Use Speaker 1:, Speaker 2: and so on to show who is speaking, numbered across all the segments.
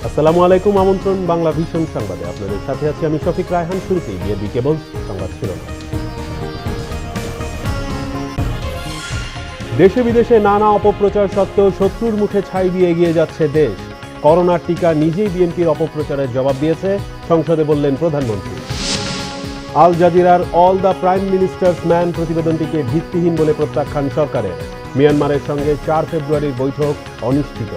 Speaker 1: আসসালামু আলাইকুম, আমন্ত্রণ বাংলা ভিশন সংবাদে আপনাদের সাথে আছি আমি শফিক রায়হান। শুরুতে বিএনপি কেবল সংবাদ শিরোনাম। দেশে বিদেশে নানা অপপ্রচার সত্ত্বেও শত্রুর মুখে ছাই দিয়ে এগিয়ে যাচ্ছে দেশ। করোনার টিকা নিজেই বিএনপির অপপ্রচারের জবাব দিয়েছে, সংসদে বললেন প্রধানমন্ত্রী। আল জাজিরার all the prime minister's man প্রতিবেদনটিকে ভিত্তিহীন বলে প্রত্যাখ্যান সরকারের। মিয়ানমারের সঙ্গে 4 ফেব্রুয়ারির বৈঠক অনিশ্চিত।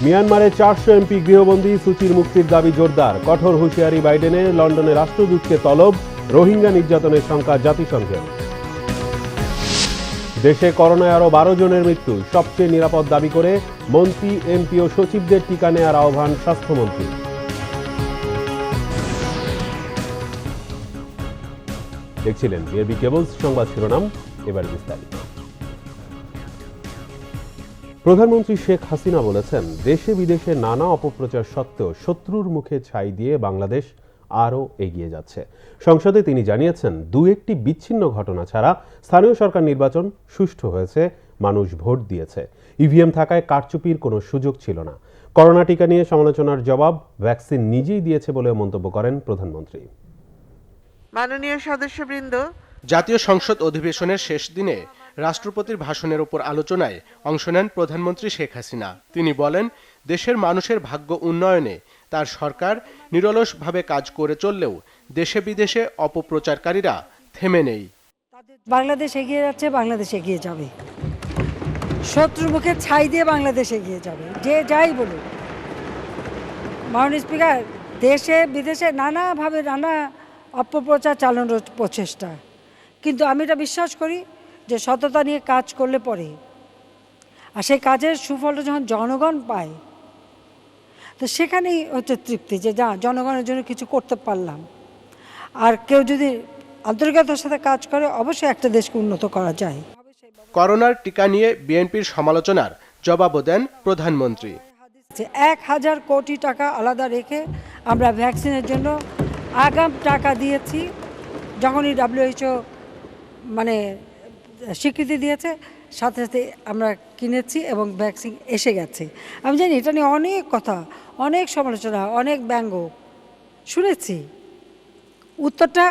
Speaker 1: মিয়ানমারে 400 এমপি গৃহবন্দী, সূচির মুক্তির দাবি জোরদার। কঠোর হুঁশিয়ারি বাইডেনের, লন্ডনে রাষ্ট্রদূতকে তলব। রোহিঙ্গা নির্যাতনের সংখ্যা জাতিসংঘের। দেশে করোনায় আরও 12 জনের মৃত্যু, সবচেয়ে নিরাপদ দাবি করে মন্ত্রী, এমপি ও সচিবদের টিকা নেওয়ার আহ্বান স্বাস্থ্যমন্ত্রী। দেখছিলেন বিএনপি কেবলস সংবাদ শিরোনাম, এবার বিস্তারিত। প্রধানমন্ত্রী শেখ হাসিনা বলেছেন, দেশে বিদেশে নানা অপপ্রচার সত্ত্বেও শত্রুর মুখে ছাই দিয়ে বাংলাদেশ আরও এগিয়ে যাচ্ছে। সংসদে তিনি জানিয়েছেন, দু একটি বিচ্ছিন্ন ঘটনা ছাড়া স্থানীয় সরকার নির্বাচন সুষ্ঠু হয়েছে, মানুষ ভোট দিয়েছে। ইভিএম থাকায় কারচুপির কোনো সুযোগ ছিল না। করোনা টিকা নিয়ে সমালোচনার জবাব ভ্যাকসিন নিজেই দিয়েছে বলে মন্তব্য করেন প্রধানমন্ত্রী।
Speaker 2: মাননীয় সদস্যবৃন্দ,
Speaker 3: জাতীয় সংসদ অধিবেশনের শেষ দিনে রাষ্ট্রপতির ভাষণের উপর আলোচনায় অংশ নেন প্রধানমন্ত্রী শেখ হাসিনা। তিনি বলেন, দেশের মানুষের ভাগ্য উন্নয়নে তার সরকার নিরলসভাবে কাজ করে চললেও দেশে বিদেশে অপপ্রচারকারীরা থেমে নেই।
Speaker 4: বাংলাদেশ এগিয়ে যাচ্ছে, বাংলাদেশ এগিয়ে যাবে। শত্রুর মুখে ছাই দিয়ে বাংলাদেশ এগিয়ে যাবে, যে যাই বলুক। মাননীয় স্পিকার, দেশে বিদেশে নানাভাবে নানা অপপ্রচার চালানোর প্রচেষ্টা, কিন্তু আমি এটা বিশ্বাস করি যে সততা নিয়ে কাজ করলে পরে আর সেই কাজের সুফলটা যখন জনগণ পায়, তো সেখানেই হচ্ছে তৃপ্তি, যে যা জনগণের জন্য কিছু করতে পারলাম। আর কেউ যদি আন্তরিকতার সাথে কাজ করে, অবশ্যই একটা দেশকে উন্নত করা যায়।
Speaker 3: করোনার টিকা নিয়ে বিএনপির সমালোচনার জবাবও দেন প্রধানমন্ত্রী।
Speaker 4: 1000 কোটি টাকা আলাদা রেখে আমরা ভ্যাকসিনের জন্য আগাম টাকা দিয়েছি। যখনই WHO স্বীকৃতি দিয়েছে, সাথে সাথে আমরা কিনেছি এবং ভ্যাকসিন এসে গেছে। আমি জানি এটা নিয়ে অনেক কথা, অনেক সমালোচনা, অনেক ব্যঙ্গ শুনেছি। উত্তরটা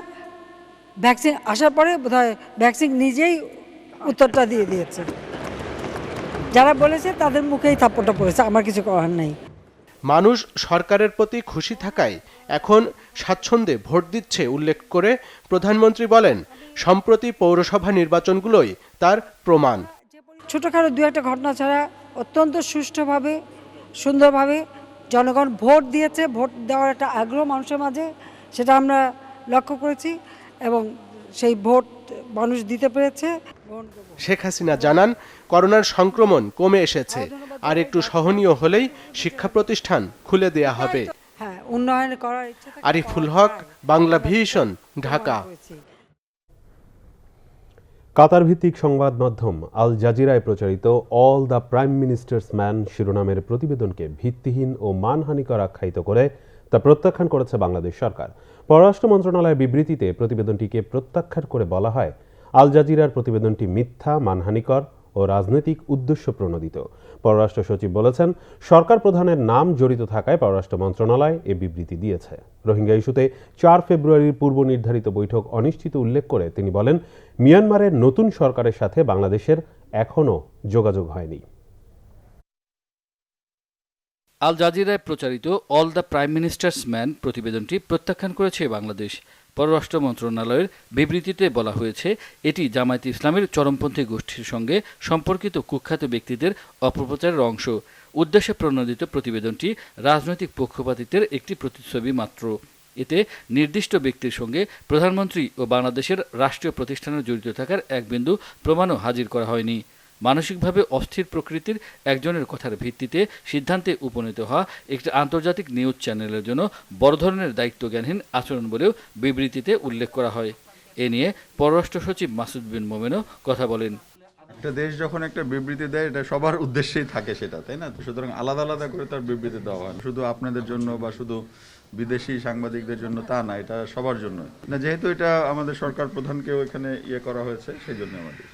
Speaker 4: ভ্যাকসিন আসার পরে বোধহয় ভ্যাকসিন নিজেই উত্তরটা দিয়ে দিয়েছে। যারা বলেছে তাদের মুখেই থাপ্পড়টা পড়েছে, আমার কিছু করার নাই।
Speaker 3: মানুষ সরকারের প্রতি খুশি থাকায় এখন স্বাচ্ছন্দ্যে ভোট দিচ্ছে উল্লেখ করে প্রধানমন্ত্রী বলেন, সম্প্রতি পৌরসভা নির্বাচনগুলোই তার প্রমাণ।
Speaker 4: ছোটোখাটো দু একটা ঘটনা ছাড়া অত্যন্ত সুষ্ঠুভাবে, সুন্দরভাবে জনগণ ভোট দিয়েছে। ভোট দেওয়ার একটা আগ্রহ মানুষের মাঝে, সেটা আমরা লক্ষ্য করেছি এবং সেই ভোট মানুষ দিতে পেরেছে।
Speaker 3: শেখ হাসিনা জানান, করোনার সংক্রমণ কমে এসেছে, আর একটু সহনীয় হলেই শিক্ষা প্রতিষ্ঠান খুলে দেয়া হবে।
Speaker 4: হ্যাঁ, উন্নয়ন করার ইচ্ছে থাকে।
Speaker 3: আরিফুল হক, বাংলা ভিশন, ঢাকা।
Speaker 1: কাতার ভিত্তিক সংবাদ মাধ্যম আল জাজিরায় প্রচারিত all the prime minister's man শিরোনামের প্রতিবেদনকে ভিত্তিহীন ও মানহানিকর আখ্যায়িত করে তা প্রত্যাখ্যান করেছে বাংলাদেশ সরকার। পররাষ্ট্র মন্ত্রণালয়ের বিবৃতিতে প্রতিবেদনটিকে প্রত্যাখ্যান করে বলা হয়, আল জাজিরার প্রতিবেদনটি মিথ্যা, মানহানিকর ও রাজনৈতিক উদ্দেশ্য প্রণোদিত। পররাষ্ট্র সচিব বলেছেন, সরকার প্রধানের নাম জড়িত থাকায় পররাষ্ট্র মন্ত্রণালয় এ বিবৃতি দিয়েছে। রোহিঙ্গা ইস্যুতে 4 ফেব্রুয়ারির পূর্ব নির্ধারিত বৈঠক অনিশ্চিত উল্লেখ করে তিনি বলেন, মিয়ানমারের নতুন সরকারের সাথে বাংলাদেশের এখনও যোগাযোগ হয়নি।
Speaker 5: আল জাজিরায় প্রচারিত all the prime minister's man প্রতিবেদনটি প্রত্যাখ্যান করেছে বাংলাদেশ। পররাষ্ট্র মন্ত্রণালয়ের বিবৃতিতে বলা হয়েছে, এটি জামায়াতে ইসলামের চরমপন্থী গোষ্ঠীর সঙ্গে সম্পর্কিত কুখ্যাত ব্যক্তিদের অপপ্রচারের অংশ। উদ্দেশ্যে প্রণোদিত প্রতিবেদনটি রাজনৈতিক পক্ষপাতিত্বের একটি প্রতিচ্ছবি মাত্র। এতে নির্দিষ্ট ব্যক্তির সঙ্গে প্রধানমন্ত্রী ও বাংলাদেশের রাষ্ট্রীয় প্রতিষ্ঠানের জড়িত থাকার এক বিন্দু প্রমাণও হাজির করা হয়নি। মানসিকভাবে অস্থির প্রকৃতির একজনের কথার ভিত্তিতে সিদ্ধান্তে উপনীত হওয়া একটি আন্তর্জাতিক নিউজ চ্যানেলের জন্য বড় ধরনের দায়িত্বজ্ঞানহীন আচরণ বলেও বিবৃতিতে উল্লেখ করা হয়। এ নিয়ে পররাষ্ট্র সচিব মাসুদ বিন মোমেনও কথা বলেন।
Speaker 6: একটা দেশ যখন একটা বিবৃতি দেয়, এটা সবার উদ্দেশ্যেই থাকে সেটা, তাই না? সুতরাং আলাদা আলাদা করে তার বিবৃতি দেওয়া হয়, শুধু আপনাদের জন্য বা শুধু বিদেশি সাংবাদিকদের জন্য তা না, এটা সবার জন্য না। যেহেতু এটা আমাদের সরকার প্রধানকেও এখানে করা হয়েছে, সেই জন্য আমাদের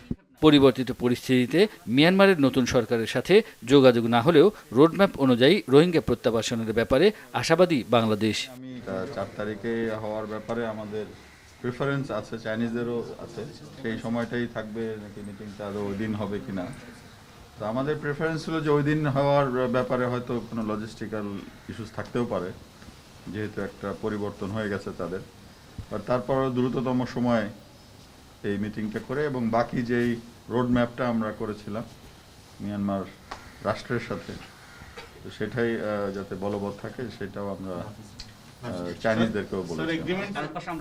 Speaker 5: পরিবর্তিত পরিস্থিতিতে মিয়ানমারের নতুন সরকারের সাথে যোগাযোগ না হলেও রোডম্যাপ অনুযায়ী রোহিঙ্গা প্রত্যাবাসনের ব্যাপারে আশাবাদী বাংলাদেশ।
Speaker 6: 4 তারিখে হওয়ার ব্যাপারে আমাদের প্রেফারেন্স আছে, চাইনিজদেরও আছে। সেই সময়টাই থাকবে নাকি মিটিংটা আরও ওই দিন হবে কিনা। তো আমাদের প্রেফারেন্স ছিল যে ওই দিন হওয়ার ব্যাপারে হয়তো কোনো লজিস্টিক্যাল ইস্যুস থাকতেও পারে, যেহেতু একটা পরিবর্তন হয়ে গেছে তাদের। আর তারপরও দ্রুততম সময়ে এই মিটিংটা করে এবং বাকি যেই রোড ম্যাপটা আমরা করেছিলাম মিয়ানমার রাষ্ট্রের সাথে, তো সেটাই যাতে বলবৎ থাকে সেটাও আমরা চাইনিজদেরকেও বলেছি।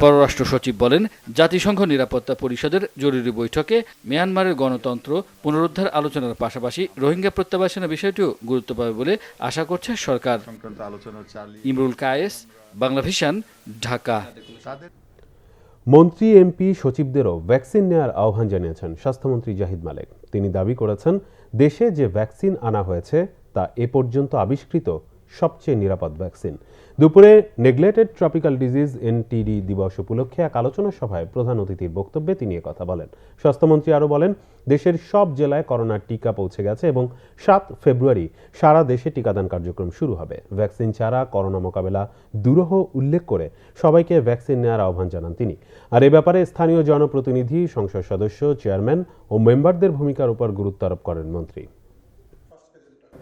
Speaker 5: পররাষ্ট্র সচিব বলেন, জাতিসংঘ নিরাপত্তা পরিষদের জরুরি বৈঠকে মিয়ানমারের গণতন্ত্র পুনরুদ্ধার আলোচনার পাশাপাশি রোহিঙ্গা প্রত্যাবাসনের বিষয়টিও গুরুত্ব পাবে বলে আশা করছে সরকার।
Speaker 6: সংক্রান্ত আলোচনা চালিয়ে
Speaker 5: ইমরুল কায়েস, বাংলা ভিশন, ঢাকা।
Speaker 1: মন্ত্রী, এমপি, সচিবদেরও ভ্যাকসিন নেওয়ার আহ্বান জানিয়েছেন স্বাস্থ্যমন্ত্রী জাহিদ মালেক। তিনি দাবি করেছেন, দেশে যে ভ্যাকসিন আনা হয়েছে তা এ পর্যন্ত আবিষ্কৃত সবচেয়ে নিরাপদ ভ্যাকসিন। দুপুরে নেগলেক্টেড ট্রপিক্যাল ডিজিজ এনটিডি দিবস উপলক্ষে এক আলোচনা সভায় প্রধান অতিথির বক্তব্যে তিনি কথা বলেন। স্বাস্থ্যমন্ত্রী আরও বলেন, দেশের সব জেলায় করোনার টিকা পৌঁছে গেছে এবং 7 ফেব্রুয়ারি সারা দেশে টিকাদান কার্যক্রম শুরু হবে। ভ্যাকসিন ছাড়া করোনা মোকাবেলা দুরূহ উল্লেখ করে সবাইকে ভ্যাকসিন নেওয়ার আহ্বান জানান তিনি। আর এ ব্যাপারে স্থানীয় জনপ্রতিনিধি, সংসদ সদস্য, চেয়ারম্যান ও মেম্বারদের ভূমিকার উপর গুরুত্ব আরোপ করেন মন্ত্রী।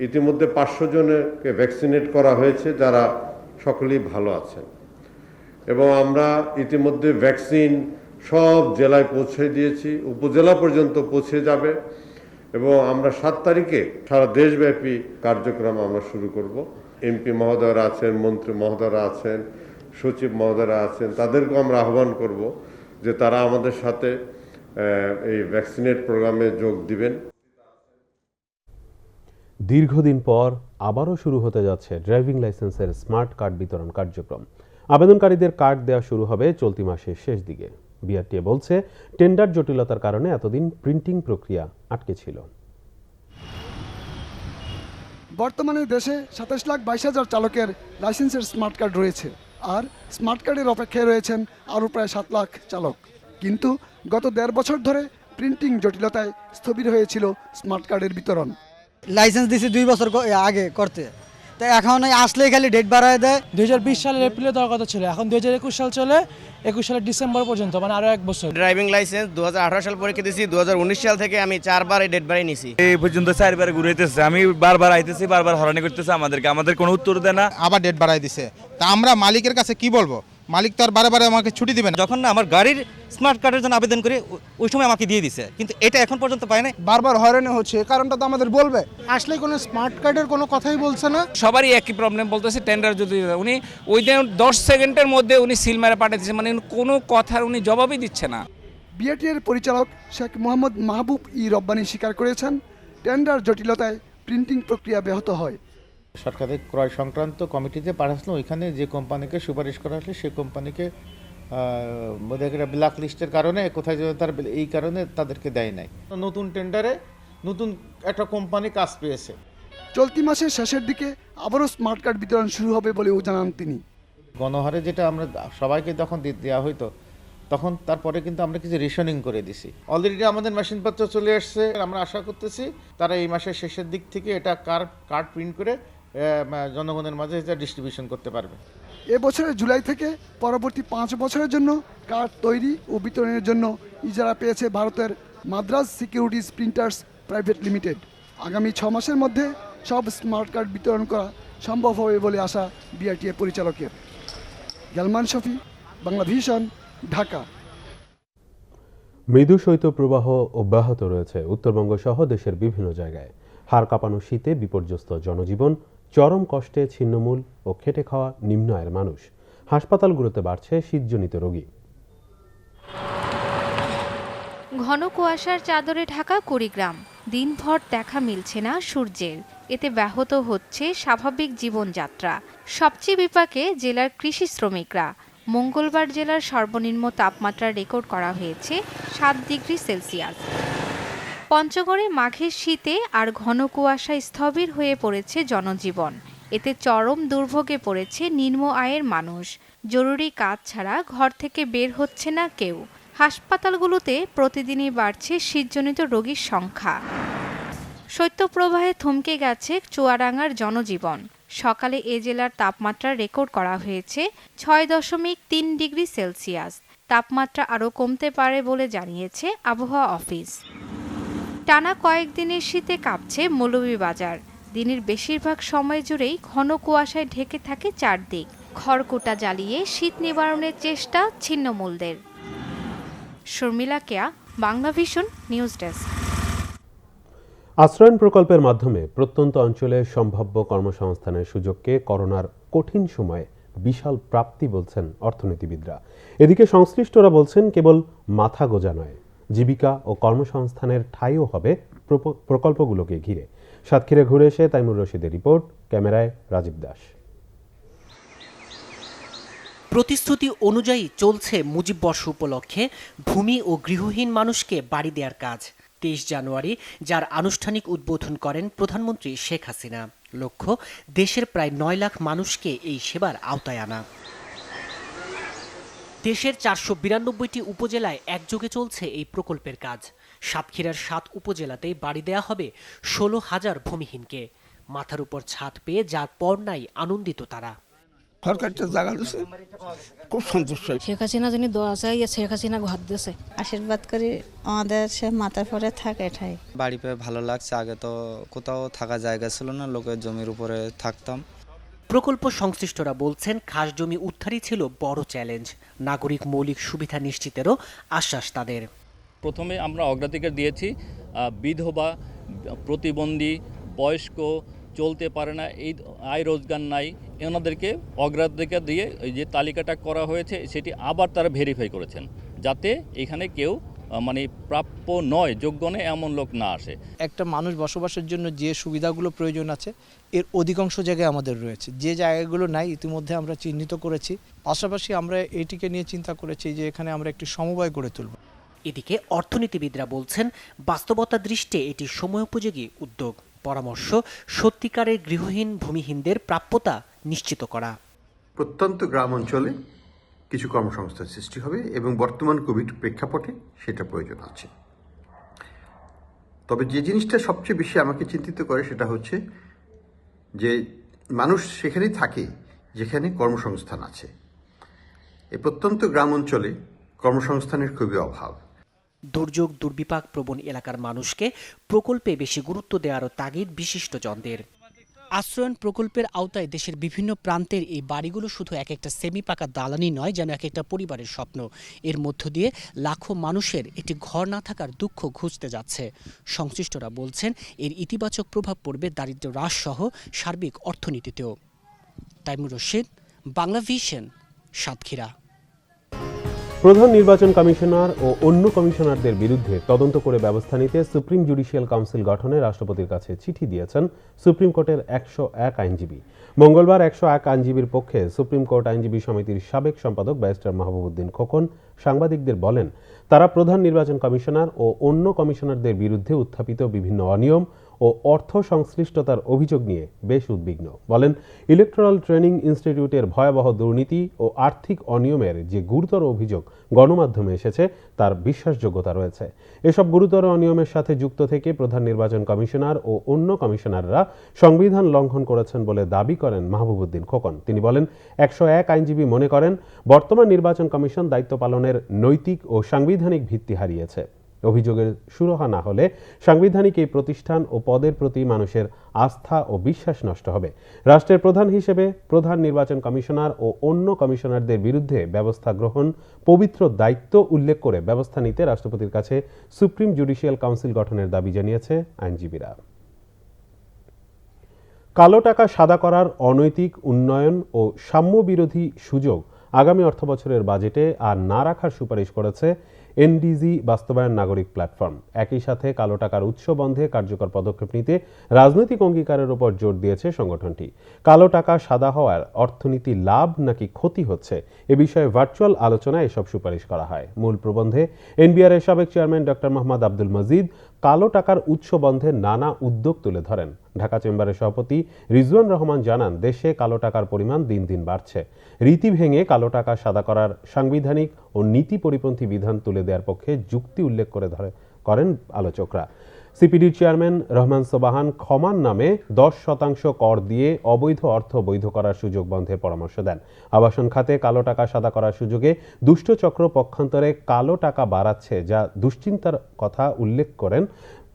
Speaker 7: ইতিমধ্যে 500 জনকে ভ্যাকসিনেট করা হয়েছে, যারা সকলেই ভালো আছেন এবং আমরা ইতিমধ্যে ভ্যাকসিন সব জেলায় পৌঁছে দিয়েছি, উপজেলা পর্যন্ত পৌঁছে যাবে এবং আমরা 7 তারিখে সারা দেশব্যাপী কার্যক্রম আমরা শুরু করব। এমপি মহোদয়রা আছেন, মন্ত্রী মহোদয়রা আছেন, সচিব মহোদয়রা আছেন, তাদেরকেও আমরা আহ্বান করব যে তারা আমাদের সাথে এই ভ্যাকসিনেট প্রোগ্রামে যোগ দিবেন।
Speaker 1: দীর্ঘদিন পর আবারও শুরু হতে যাচ্ছে ড্রাইভিং লাইসেন্সের স্মার্ট কার্ড বিতরণ কার্যক্রম। আবেদনকারীদের কার্ড দেওয়া শুরু হবে চলতি মাসের শেষ দিকে। বিআরটিএ বলছে, টেন্ডার জটিলতার কারণে এতদিন প্রিন্টিং প্রক্রিয়া আটকে ছিল।
Speaker 8: বর্তমানে দেশে 27,22,000 চালকের লাইসেন্সের স্মার্ট কার্ড রয়েছে, আর স্মার্ট কার্ডের অপেক্ষায় রয়েছেন আরও প্রায় 7 লাখ চালক। কিন্তু গত 1.5 বছর ধরে প্রিন্টিং জটিলতায় স্থবির হয়েছিল স্মার্ট কার্ডের বিতরণ।
Speaker 9: লাইসেন্স দিয়েছি 2 বছর আগে করতে, তো এখন আসলেই খালি ডেট বাড়ায় দেয়।
Speaker 10: 2020 সালের এপ্রিলে দেওয়ার কথা ছিল, এখন 2021 সাল চলে, 21 সালের ডিসেম্বর পর্যন্ত, মানে আরো 1 বছর।
Speaker 11: ড্রাইভিং লাইসেন্স 2018 সাল পরীক্ষা দিয়েছি, 2019 সাল থেকে আমি 4 বার এই ডেট বাড়িয়ে নিছি।
Speaker 12: এই পর্যন্ত 4 বার ঘুরাইতেছে, আমি বারবার আইতেছি, বারবার হরানি করতেছে আমাদের কোনো উত্তর দেয় না।
Speaker 13: আবার ডেট বাড়াই দিছে, তা আমরা মালিকের কাছে কি বলবো? মালিক তো আর বারে বারে আমাকে ছুটি দিবেন।
Speaker 14: যখন না আমার গাড়ির স্মার্ট কার্ডের জন্য আবেদন করি, ওই সময় আমাকে দিয়ে দিছে, কিন্তু এটা এখন পর্যন্ত পায় না।
Speaker 8: বারবার হয়রানি হচ্ছে, কারণটা তো আমাদের বলবে। আসলে কোনো স্মার্ট কার্ডের কোনো কথাই বলছে না।
Speaker 10: সবারই একই প্রবলেম বলতেছে, টেন্ডার যদি উনি ওই দিন 10 সেকেন্ডের মধ্যে উনি সিল মেরে পাঠিয়ে দিচ্ছে, মানে কোনো কথার উনি জবাবই দিচ্ছে না।
Speaker 8: বিআরটিএর পরিচালক শেখ মোহাম্মদ মাহবুব ই রব্বানী স্বীকার করেছেন, টেন্ডার জটিলতায় প্রিন্টিং প্রক্রিয়া ব্যাহত হয়।
Speaker 13: সরকারের ক্রয় সংক্রান্ত কমিটিতে পাঠাচ্ছিল, ওইখানে যে কোম্পানিকে সুপারিশ করা হয়েছে সেই কোম্পানিকে ব্ল্যাক লিস্টের কারণে কোথায় তার এই কারণে তাদেরকে দেয় নাই। নতুন টেন্ডারে নতুন একটা কোম্পানি কাজ পেয়েছে।
Speaker 8: চলতি মাসের শেষের দিকে আবারও স্মার্ট কার্ড বিতরণ শুরু হবে বলেও জানান তিনি।
Speaker 13: গণহারে যেটা আমরা সবাইকে যখন দেওয়া হইতো, তখন তারপরে কিন্তু আমরা কিছু রেশনিং করে দিছি। অলরেডি আমাদের মেশিনপত্র চলে আসছে, আমরা আশা করতেছি তারা এই মাসের শেষের দিক থেকে এটা কার্ড প্রিন্ট করে জনগণের মাঝে এটা ডিস্ট্রিবিউশন করতে পারবে।
Speaker 8: এবছরের জুলাই থেকে পরবর্তী 5 বছরের জন্য কার্ড তৈরি ও বিতরণের জন্য ইজারা পেয়েছে ভারতের Madras securities printers private limited. আগামী 6 মাসের মধ্যে সব স্মার্ট কার্ড বিতরণ করা সম্ভব হবে বলে আশা বিআরটিএ পরিচালকের। জালমান শফি, বাংলা ভিশন, ঢাকা।
Speaker 1: মৃদু শৈত্যপ্রবাহ অব্যাহত রয়েছে উত্তরবঙ্গ সহ দেশের বিভিন্ন জায়গায়। হাড় কাঁপানো শীতে বিপর্যস্ত জনজীবন, চরম কষ্টে ছিন্নমূল ও খেটে খাওয়া নিম্ন আয়ের মানুষ। হাসপাতালগুলোতে বাড়ছে শীতজনিত রোগী।
Speaker 15: ঘন কুয়াশার চাদরে ঢাকা কুড়িগ্রাম, দিনভর দেখা মিলছে না সূর্যের। এতে ব্যাহত হচ্ছে স্বাভাবিক জীবনযাত্রা। সবচেয়ে বিপাকে জেলার কৃষি শ্রমিকরা। মঙ্গলবার জেলার সর্বনিম্ন তাপমাত্রা রেকর্ড করা হয়েছে 7 ডিগ্রি সেলসিয়াস। পঞ্চগড়ে মাঘের শীতে আর ঘন কুয়াশায় স্থবির হয়ে পড়েছে জনজীবন। এতে চরম দুর্ভোগে পড়েছে নিম্ন আয়ের মানুষ। জরুরি কাজ ছাড়া ঘর থেকে বের হচ্ছে না কেউ। হাসপাতালগুলোতে প্রতিদিনই বাড়ছে শীতজনিত রোগীর সংখ্যা। শৈত্যপ্রবাহে থমকে গেছে চুয়াডাঙ্গার জনজীবন। সকালে এ জেলার তাপমাত্রা রেকর্ড করা হয়েছে 6.3 ডিগ্রি সেলসিয়াস। তাপমাত্রা আরও কমতে পারে বলে জানিয়েছে আবহাওয়া অফিস। টানা কয়েকদিনের শীতে কাঁপছে মৌলভীবাজার। দিনের বেশিরভাগ সময় জুড়েই ঘন কুয়াশায় ঢেকে থাকে চারদিক। খড়কুটা জ্বালিয়ে শীত নিবারণের চেষ্টা ছিন্নমূলদের। শর্মিলা কেয়া, বাংলাভিশন নিউজ ডেস্ক।
Speaker 1: আশ্রয়ণ প্রকল্পের মাধ্যমে প্রত্যন্ত অঞ্চলে সম্ভাব্য কর্মসংস্থানের সুযোগকে করোনার কঠিন সময়ে বিশাল প্রাপ্তি বলছেন অর্থনীতিবিদরা। এদিকে সংশ্লিষ্টরা বলছেন কেবল মাথা গোঁজা নয়, জীবিকা ও কর্মসংস্থানের ঠাঁইও হবে প্রকল্পগুলোকে ঘিরে। সাতক্ষীরা ঘুরে এসে তাইমুর রশিদের রিপোর্ট, ক্যামেরায় রাজীব দাস।
Speaker 16: প্রতিশ্রুতি অনুযায়ী চলছে মুজিব বর্ষ উপলক্ষে ভূমি ও গৃহহীন মানুষকে বাড়ি দেওয়ার কাজ। 23 জানুয়ারি যার আনুষ্ঠানিক উদ্বোধন করেন প্রধানমন্ত্রী শেখ হাসিনা। লক্ষ্য, দেশের প্রায় 9 লাখ মানুষকে এই সেবার আওতায় আনা। দেশের 492টি উপজেলায় একযোগে চলছে এই প্রকল্পের কাজ। সাতক্ষীরার 7 উপজেলাতেই বাড়ি দেয়া হবে 16,000 ভূমিহীনকে। মাথার উপর ছাদ পেয়ে যার পর নাই আনন্দিত তারা।
Speaker 17: সরকারটা জায়গা দিচ্ছে, খুব সন্তুষ্ট।
Speaker 18: শেখ হাসিনা যিনি দোয়া চাই, শেখ হাসিনা ঘর দিয়েছে।
Speaker 19: আশীর্বাদ করি আমাদের সে মাথার পরে থাকে এটাই।
Speaker 20: বাড়ি পেয়ে ভালো লাগছে। আগে তো কোথাও থাকা জায়গা ছিল না, লোকের জমির উপরে থাকতাম।
Speaker 16: প্রকল্প সংশ্লিষ্টরা বলছেন খাস জমি উদ্ধারই ছিল বড় চ্যালেঞ্জ। নাগরিক মৌলিক সুবিধা নিশ্চিতেরও আশ্বাস তাদের।
Speaker 21: প্রথমে আমরা অগ্রাধিকার দিয়েছি বিধবা, প্রতিবন্ধী, বয়স্ক, চলতে পারে না, এই আয় রোজগার নাই, এনাদেরকে অগ্রাধিকার দিয়ে এই যে তালিকাটা করা হয়েছে সেটি আবার তারা ভেরিফাই করেছেন, যাতে এখানে কেউ মানে প্রাপ্য নয়, যোগ্য নয় এমন লোক না আসে।
Speaker 22: একটা মানুষ বসবাসের জন্য যে সুবিধাগুলো প্রয়োজন আছে এর অধিকাংশ জায়গায় আমাদের রয়েছে। যে জায়গাগুলো নাই ইতিমধ্যে আমরা চিহ্নিত করেছি। পাশাপাশি আমরা এটিকে নিয়ে চিন্তা করেছি যে এখানে আমরা একটি সমবায় গড়ে তুলব।
Speaker 16: এদিকে অর্থনীতিবিদরা বলছেন বাস্তবতা দৃষ্টে এটি সময়োপযোগী উদ্যোগ। পরামর্শ, সত্যিকারের গৃহহীন ভূমিহীনদের প্রাপ্যতা নিশ্চিত করা।
Speaker 23: প্রত্যন্ত গ্রাম অঞ্চলে কিছু কর্মসংস্থান সৃষ্টি হবে এবং বর্তমান কোভিড প্রেক্ষাপটে সেটা প্রয়োজন আছে। তবে যে জিনিসটা সবচেয়ে বেশি আমাকে চিন্তিত করে সেটা হচ্ছে যে মানুষ সেখানেই থাকে যেখানে কর্মসংস্থান আছে। এই প্রত্যন্ত গ্রাম অঞ্চলে কর্মসংস্থানের খুবই অভাব।
Speaker 16: দুর্যোগ দুর্বিপাক প্রবণ এলাকার মানুষকে প্রকল্পে বেশি গুরুত্ব দেওয়ারও তাগিদ বিশিষ্টজনদের। আশ্রয়ণ প্রকল্পের আওতায় দেশের বিভিন্ন প্রান্তের এই বাড়িগুলো শুধু এক একটা সেমি পাকা দালানি নয়, যেন এক একটা পরিবারের স্বপ্ন। এর মধ্য দিয়ে লাখো মানুষের একটি ঘর না থাকার দুঃখ ঘুচতে যাচ্ছে। সংশ্লিষ্টরা বলছেন এর ইতিবাচক প্রভাব পড়বে দারিদ্র্য হ্রাস সহ সার্বিক অর্থনীতিতেও। তাইমুর রশিদ, বাংলাভিশন, সাতক্ষীরা।
Speaker 1: প্রধান নির্বাচন কমিশনার ও অন্য কমিশনারদের বিরুদ্ধে তদন্ত করে ব্যবস্থা নিতে সুপ্রিম জুডিশিয়াল কাউন্সিল গঠনে রাষ্ট্রপতির কাছে চিঠি দিয়েছেন সুপ্রিম কোর্টের 101 আইনজীবী। মঙ্গলবার 101 আইনজীবীর পক্ষে সুপ্রিম কোর্ট আইনজীবী সমিতির সাবেক সম্পাদক ব্যারিস্টার মাহবুবউদ্দিন খোকন সাংবাদিকদের বলেন, তারা প্রধান নির্বাচন কমিশনার ও অন্য কমিশনারদের বিরুদ্ধে উত্থাপিত বিভিন্ন অনিয়ম ও অর্থ সংশ্লিষ্টতার অভিযোগ নিয়ে বেশ উদ্বিগ্ন। বলেন, ইলেকট্রাল ট্রেনিং ইনস্টিটিউটের ভয়াবহ দুর্নীতি ও আর্থিক অনিয়মের যে গুরুতর অভিযোগ গণমাধ্যমে এসেছে তার বিশ্বাসযোগ্যতা রয়েছে। এসব গুরুতর অনিয়মের সাথে যুক্ত থেকে প্রধান নির্বাচন কমিশনার ও অন্য কমিশনাররা সংবিধান লঙ্ঘন করেছেন বলে দাবি করেন মাহবুবউদ্দিন খোকন। তিনি বলেন, 101 আইনজীবী মনে করেন বর্তমান নির্বাচন কমিশন দায়িত্ব পালনের নৈতিক ও সাংবিধানিক ভিত্তি হারিয়েছে। অভিযোগের সুরাহা না হলে সাংবিধানিক এই প্রতিষ্ঠান ও পদের প্রতি মানুষের আস্থা ও বিশ্বাস নষ্ট হবে। রাষ্ট্রের প্রধান হিসেবে প্রধান নির্বাচন কমিশনার ও অন্য কমিশনারদের বিরুদ্ধে ব্যবস্থা গ্রহণ পবিত্র দায়িত্ব উল্লেখ করে ব্যবস্থা নিতে রাষ্ট্রপতির কাছে সুপ্রিম জুডিশিয়াল কাউন্সিল গঠনের দাবি জানিয়েছে আইনজীবীরা। কালো টাকা সাদা করার অনৈতিক উন্নয়ন ও সাম্য বিরোধী সুযোগ আগামী অর্থবছরের বাজেটে আর না রাখার সুপারিশ করেছে এনডিজি বাস্তবায়ন নাগরিক প্ল্যাটফর্ম। একই সাথে কালো টাকার উৎস বন্ধে কার্যকর পদক্ষেপ নিতে রাজনৈতিক অঙ্গীকারের উপর জোর দিয়েছে সংগঠনটি। কালো টাকা সাদা হওয়ার অর্থনীতি লাভ নাকি ক্ষতি হচ্ছে এ বিষয়ে ভার্চুয়াল আলোচনায় এসব সুপারিশ করা হয়। মূল প্রবন্ধে এনবিআর এর সাবেক চেয়ারম্যান ডক্টর মোহাম্মদ আব্দুল মজিদ, কালো টাকার উৎস বন্ধে নানা উদ্যোগ তুলে ধরেন। ঢাকা চেম্বারের সভাপতি রিজওয়ান রহমান জানান, দেশে কালো টাকার পরিমাণ দিন দিন বাড়ছে। রীতি ভেঙে কালো টাকা সাদা করার সাংবিধানিক ও নীতি পরিপন্থী বিধান তুলে দেওয়ার পক্ষে যুক্তি উল্লেখ করেন আলোচকরা। সিপিডির চেয়ারম্যান রহমান সোবাহান ক্ষমার নামে 10% কর দিয়ে অবৈধ অর্থ বৈধ করার সুযোগ বন্ধের পরামর্শ দেন। আবাসন খাতে কালো টাকা সাদা করার সুযোগে দুষ্টচক্র পক্ষান্তরে কালো টাকা বাড়াচ্ছে, যা দুশ্চিন্তার কথা উল্লেখ করেন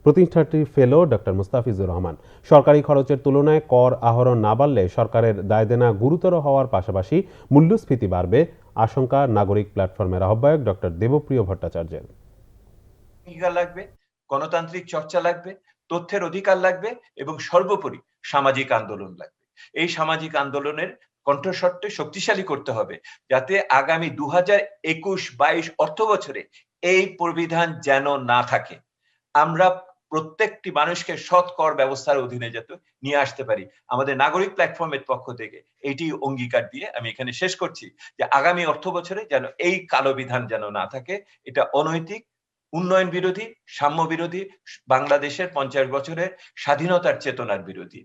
Speaker 1: প্রতিষ্ঠানটির ফেলো ডক্টর মুস্তাফিজুর রহমান। সরকারি খরচের তুলনায় কর আহরণ না বাড়লে সরকারের দায়দেনা গুরুতর হওয়ার পাশাপাশি মূল্যস্ফীতি বাড়বে আশঙ্কা নাগরিক প্ল্যাটফর্মের আহ্বায়ক ডক্টর দেবপ্রিয় ভট্টাচার্যের।
Speaker 2: লাগবে, গণতান্ত্রিক চর্চা লাগবে, তথ্যের অধিকার লাগবে এবং সর্বোপরি সামাজিক আন্দোলন লাগবে। এই সামাজিক আন্দোলনের কণ্ঠস্বরটি শক্তিশালী করতে হবে, যাতে আগামী 2021-22 অর্থ বছরে এই প্রবিধান যেন না থাকে। আমরা প্রত্যেকটি মানুষকে সৎ কর ব্যবস্থার অধীনে যাতে নিয়ে আসতে পারি। আমাদের নাগরিক প্ল্যাটফর্মের পক্ষ থেকে এইটি অঙ্গীকার দিয়ে আমি এখানে শেষ করছি যে আগামী অর্থ বছরে যেন এই কালো বিধান যেন না থাকে। এটা অনৈতিক, উন্নয়ন বিরোধী, সাম্য বিরোধী, বাংলাদেশের 50 বছরের স্বাধীনতার চেতনার বিরোধী।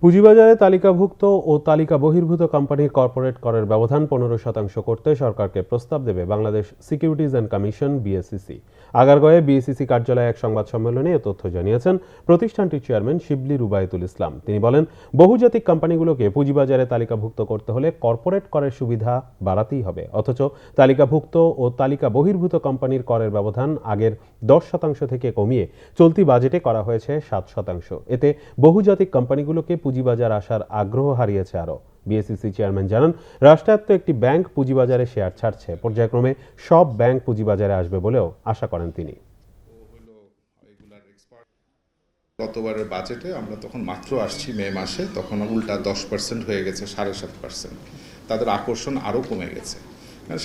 Speaker 1: পুঁজিবাজারে তালিকাভুক্ত ও তালিকা বহির্ভূত কোম্পানির কর্পোরেট করের ব্যবধান 15% করতে সরকারকে প্রস্তাব দেবে Bangladesh securities and commission BSEC. আগারগাঁওয়ে বিএসইসি কার্যালয়ে এক সংবাদ সম্মেলনে এ তথ্য জানিয়েছেন প্রতিষ্ঠানটির চেয়ারম্যান শিবলি রুবায়েতুল ইসলাম। তিনি বলেন, বহুজাতিক কোম্পানিগুলোকে পুঁজিবাজারে তালিকাভুক্ত করতে হলে কর্পোরেট করের সুবিধা বাড়াতেই হবে, অথচ তালিকাভুক্ত ও তালিকা বহির্ভূত কোম্পানির করের ব্যবধান আগের 10% থেকে কমিয়ে চলতি বাজেটে করা হয়েছে 7%। এতে বহুজাতিক কোম্পানিগুলোকে পুঁজিবাজার আসার আগ্রহ হারিয়েছে আরও। বিএসইসি চেয়ারম্যান জানান, রাষ্ট্রায়ত্ত একটি ব্যাংক পুঁজিবাজারে শেয়ার ছাড়ছে, পর্যায়ক্রমে সব ব্যাংক পুঁজিবাজারে আসবে বলেও আশা করেন তিনি।
Speaker 3: গতবারের বাজেটে আমরা তখন মাত্র আসছি মে মাসে, তখন উল্টা 10% হয়ে গেছে 7.5%। তাদের আকর্ষণ আরও কমে গেছে।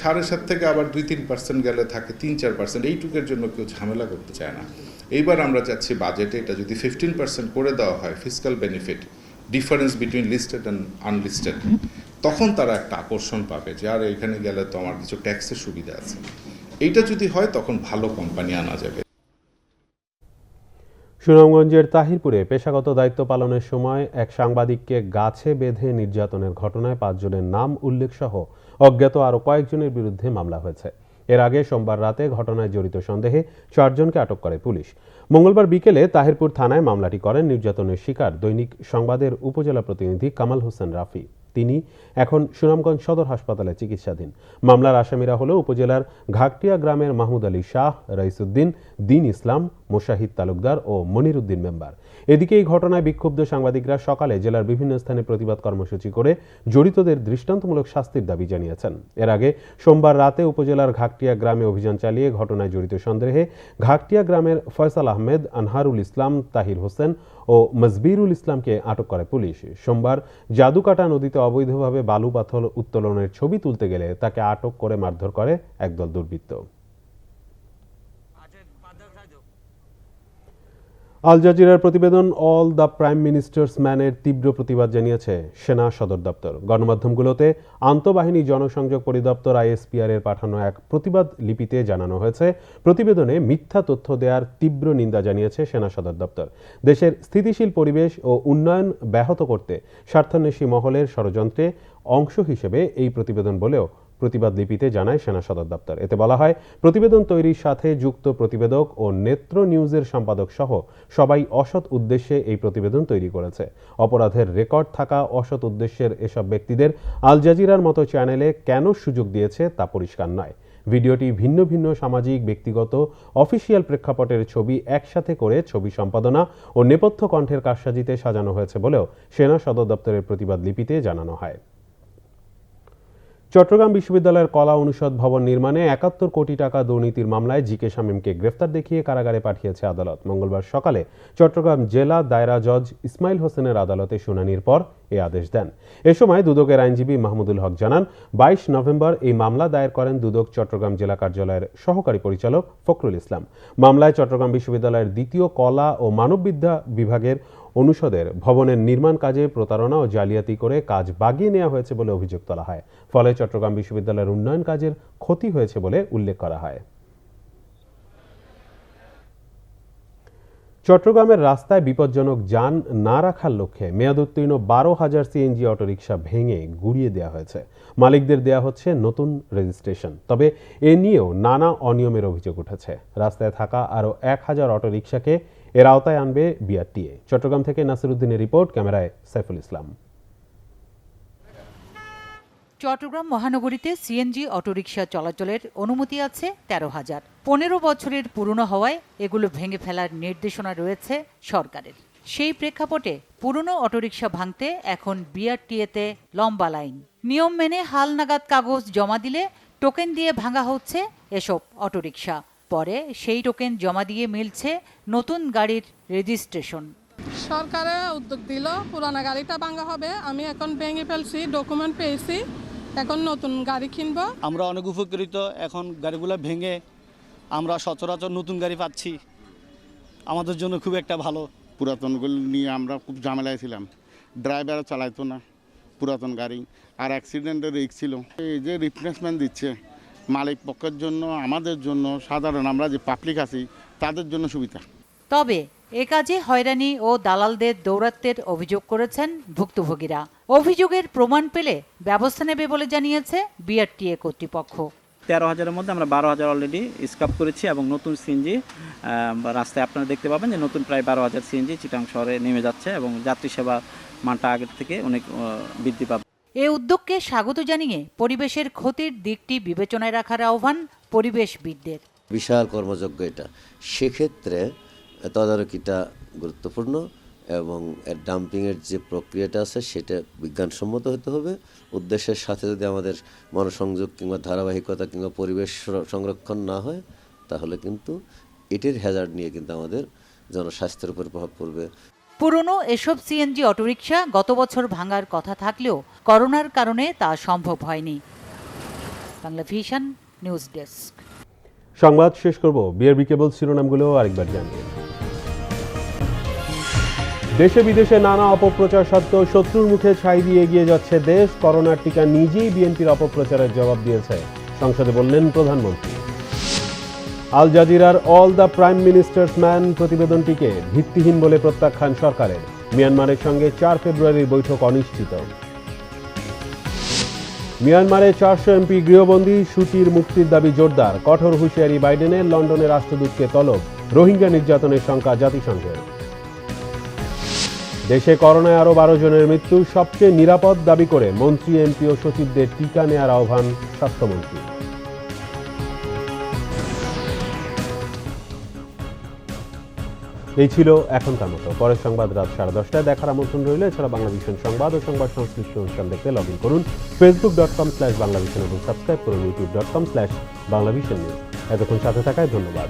Speaker 3: 7.5 থেকে আবার 2-3% গেলে থাকে 3-4%। এইটুকের জন্য কেউ ঝামেলা করতে চায় না। এইবার আমরা চাচ্ছি বাজেটে এটা যদি 15% করে দেওয়া হয়, fiscal benefit difference between listed and unlisted, তখন তারা একটা আকর্ষণ পাবে যে আর এখানে গেলে তো আমার কিছু ট্যাক্সের সুবিধা আছে। এইটা যদি হয় তখন ভালো কোম্পানি আনা যাবে।
Speaker 1: সুনামগঞ্জের তাহিরপুরে পেশাগত দায়িত্ব পালনের সময় এক সাংবাদিককে গাছে বেঁধে নির্যাতনের ঘটনায় 5 জনের নাম উল্লেখ সহ অজ্ঞাত আরও কয়েকজনের বিরুদ্ধে মামলা হয়েছে। এর আগে সোমবার রাতে ঘটনায় জড়িত সন্দেহে 4 জনকে আটক করে পুলিশ। মঙ্গলবার বিকেলে তাহিরপুর থানায় মামলাটি করেন নির্যাতনের শিকার দৈনিক সংবাদের উপজেলা প্রতিনিধি কামাল হোসেন রাফি। তিনি এখন সুনামগঞ্জ সদর হাসপাতালে চিকিৎসাধীন। মামলার আসামিরা হল উপজেলার ঘাগটিয়া গ্রামের মাহমুদ আলী শাহ, রাইসুদ্দিন, দিন ইসলাম, মোশাহিদ তালুকদার ও মনিরুদ্দিন মেম্বার। এদিকে এই ঘটনায় বিক্ষুব্ধ সাংবাদিকরা সকালে জেলার বিভিন্ন স্থানে প্রতিবাদ কর্মসূচি করে জড়িতদের দৃষ্টান্তমূলক শাস্তির দাবি জানিয়েছেন। এর আগে সোমবার রাতে উপজেলার ঘাগটিয়া গ্রামে অভিযান চালিয়ে ঘটনায় জড়িত সন্দেহে ঘাগটিয়া গ্রামের ফয়সাল আহমেদ, আনহারুল ইসলাম, তাহির হোসেন ও মজবিরুল ইসলামকে আটক করে পুলিশ। সোমবার জাদুকাটা নদীতে অবৈধভাবে বালু পাথর উত্তোলনের ছবি তুলতে গেলে তাকে আটক করে মারধর করে একদল দুর্বৃত্ত। আল জাজিরার প্রতিবেদন অল দ্য প্রাইম মিনিস্টার্স ম্যানের তীব্র প্রতিবাদ জানিয়েছে সেনা সদর দপ্তর। গণমাধ্যমগুলোতে আন্তঃবাহিনী জনসংযোগ পরিদপ্তর আইএসপিআর এর পাঠানো এক প্রতিবাদ লিপিতে জানানো হয়েছে, প্রতিবেদনে মিথ্যা তথ্য দেওয়ার তীব্র নিন্দা জানিয়েছে সেনা সদর দপ্তর। দেশের স্থিতিশীল পরিবেশ ও উন্নয়ন ব্যাহত করতে স্বার্থান্বেষী মহলের ষড়যন্ত্রে অংশ হিসেবে এই প্রতিবেদন বলেও প্রতিবাদ লিপিতে জানায় সেনা সদর দপ্তর। এতে বলা হয়, প্রতিবেদন তৈরির সাথে যুক্ত প্রতিবেদক ও নেত্র নিউজের সম্পাদক সহ সবাই অসৎ উদ্দেশ্যে এই প্রতিবেদন তৈরি করেছে। অপরাধের রেকর্ড থাকা অসৎ উদ্দেশ্যের এসব ব্যক্তিদের আল জাজিরার মতো চ্যানেলে কেন সুযোগ দিয়েছে তা পরিষ্কার নয়। ভিডিওটি ভিন্ন ভিন্ন সামাজিক, ব্যক্তিগত, অফিসিয়াল প্রেক্ষাপটের ছবি একসাথে করে ছবি সম্পাদনা ও নেপথ্য কণ্ঠের কারসাজিতে সাজানো হয়েছে বলেও সেনা সদর দপ্তরের প্রতিবাদ লিপিতে জানানো হয়। চট্টগ্রাম বিশ্ববিদ্যালয়ের কলা অনুষদ ভবন নির্মাণে 71 কোটি টাকা দুর্নীতির মামলায় জি কে শামীমকে গ্রেফতার দেখিয়ে কারাগারে পাঠিয়েছে আদালত। মঙ্গলবার সকালে চট্টগ্রাম জেলা দায়রা জজ ইসমাইল হোসেনের আদালতে শুনানির পর এ আদেশ দেন। এ সময় দুদকের আইনজীবী মাহমুদুল হক জানান, 22 নভেম্বর এই মামলা দায়ের করেন দুদক চট্টগ্রাম জেলা কার্যালয়ের সহকারী পরিচালক ফখরুল ইসলাম। মামলায় চট্টগ্রাম বিশ্ববিদ্যালয়ের দ্বিতীয় কলা ও মানববিদ্যা বিভাগের অনুষদের ভবনের নির্মাণ কাজে প্রতারণা ও জালিয়াতি করে কাজ বাগিয়ে নেওয়া হয়েছে বলে অভিযোগ তোলা হয়। ফলে চট্টগ্রাম বিশ্ববিদ্যালয়ের উন্নয়ন কাজের ক্ষতি হয়েছে বলে উল্লেখ করা হয়। চট্টগ্রামের রাস্তায় বিপজ্জনক যান না রাখার লক্ষ্যে মেয়াদোত্তীর্ণ 12,000 সিএনজি অটোরিকশা ভেঙে গুড়িয়ে দেওয়া হয়েছে। মালিকদের দেয়া হচ্ছে নতুন রেজিস্ট্রেশন। তবে এ নিয়েও নানা অনিয়মের অভিযোগ উঠেছে। রাস্তায় থাকা আরও 1,000 অটোরিকশাকে এর আওতায় আনবে বিআরটিএ। চট্টগ্রাম থেকে নাসিরুদ্দিনের রিপোর্ট, ক্যামেরায় সাইফুল ইসলাম।
Speaker 4: চট্টগ্রাম মহানগরীতে সিএনজি অটোরিকশা চলাচলের অনুমতি আছে 13,000। 15 বছরের পুরনো হওয়ায় এগুলো ভেঙে ফেলার নির্দেশনা রয়েছে সরকারের। সেই প্রেক্ষাপটে পুরনো অটোরিকশা ভাঙতে এখন বিআরটিএতে লম্বা লাইন। নিয়ম মেনে হালনাগাদ কাগজ জমা দিলে টোকেন দিয়ে ভাঙা হচ্ছে এসব অটোরিকশা। পরে সেই টোকেন জমা দিয়ে মিলছে নতুন গাড়ির রেজিস্ট্রেশন।
Speaker 5: সরকারে উদ্যোগ দিল, পুরানা গাড়িটা ভাঙা হবে। আমি এখন ভেঙে ফেলছি, ডকুমেন্ট পেয়েছি, এখন নতুন গাড়ি কিনবো।
Speaker 6: আমরা অনেক উপকৃত। এখন গাড়িগুলো ভেঙে আমরা সচরাচর নতুন গাড়ি পাচ্ছি, আমাদের জন্য খুব একটা ভালো।
Speaker 24: পুরাতনগুলো নিয়ে আমরা খুব ঝামেলায় ছিলাম, ড্রাইভারও চালাইতো না পুরাতন গাড়ি, আর অ্যাক্সিডেন্টের রিস্ক ছিল। এই যে রিপ্লেসমেন্ট দিচ্ছে মালিক পক্ষের জন্য, আমাদের জন্য, সাধারণ আমরা যে পাবলিক আছি তাদের জন্য সুবিধা।
Speaker 4: তবে এ কাজে হয়রানি ও দালালদের দৌরাত্ম্যের অভিযোগ করেছেন ভুক্তভোগীরা। অভিযোগের প্রমাণ পেলে ব্যবস্থা নেবে বলে জানিয়েছে বিআরটিএ কর্তৃপক্ষ।
Speaker 25: 13,000-এর মধ্যে আমরা 12,000 অলরেডি স্ক্র্যাপ করেছি এবং নতুন সিএনজি রাস্তায় আপনারা দেখতে পাবেন যে নতুন প্রায় 12,000 সিএনজি চিটাং শহরে নেমে যাচ্ছে এবং যাত্রী সেবা মানটা আগের থেকে অনেক বৃদ্ধি পাবে।
Speaker 4: এ উদ্যোগকে স্বাগত জানিয়ে পরিবেশের ক্ষতির দিকটি বিবেচনায় রাখার আহ্বান পরিবেশবিদদের।
Speaker 26: বিশাল কর্মযজ্ঞ এটা, সেক্ষেত্রে তদারকিটা গুরুত্বপূর্ণ এবং এর ডাম্পিংয়ের যে প্রক্রিয়াটা আছে সেটা বিজ্ঞানসম্মত হতে হবে। উদ্দেশ্যের সাথে যদি আমাদের মনোসংযোগ কিংবা ধারাবাহিকতা কিংবা পরিবেশ সংরক্ষণ না হয় তাহলে কিন্তু এটির হ্যাজার্ড নিয়ে কিন্তু আমাদের জনস্বাস্থ্যের উপর প্রভাব পড়বে।
Speaker 4: পুরনো এসব সিএনজি অটোরিকশা গত বছর ভাঙার কথা থাকলেও করোনার কারণে তা সম্ভব হয়নি। Bangla vision news desk.
Speaker 1: সংবাদ শেষ করব বিআরবি কেবল শিরোনামগুলো আরেকবার জানিয়ে। দেশে বিদেশে নানা অপপ্রচার সত্ত্বেও শত্রুর মুখে ছাই দিয়ে এগিয়ে যাচ্ছে দেশ। করোনার টিকা নিজেই বিএনপির অপপ্রচারের জবাব দিয়েছে, সংসদে বললেন প্রধানমন্ত্রী। আল জাজিরার all the prime minister's man প্রতিবেদনটিকে ভিত্তিহীন বলে প্রত্যাখ্যান সরকারের। মিয়ানমারের সঙ্গে 4 ফেব্রুয়ারির বৈঠক অনিশ্চিত। মিয়ানমারে 400 এমপি গৃহবন্দী, সূচির মুক্তির দাবি জোরদার। কঠোর হুঁশিয়ারি বাইডেনের, লন্ডনের রাষ্ট্রদূতকে তলব। রোহিঙ্গা নির্যাতনের শঙ্কা জাতিসংঘের। দেশে করোনায় আরও 12 জনের মৃত্যু, সবচেয়ে নিরাপদ দাবি করে মন্ত্রী, এমপি ও সচিবদের টিকা নেওয়ার আহ্বান স্বাস্থ্যমন্ত্রী। এই ছিল এখনকার মতো। পরের সংবাদ রাত 10:30টায় দেখার আমন্ত্রণ রইল। এছাড়া বাংলাভিশন সংবাদ ও সংবাদ সংশ্লিষ্ট অনুষ্ঠান দেখতে লগ ইন করুন facebook.com/বাংলাভিশন এবং সাবস্ক্রাইব করুন youtube.com/বাংলাভিশন নিউজ। এতক্ষণ সাথে থাকায় ধন্যবাদ।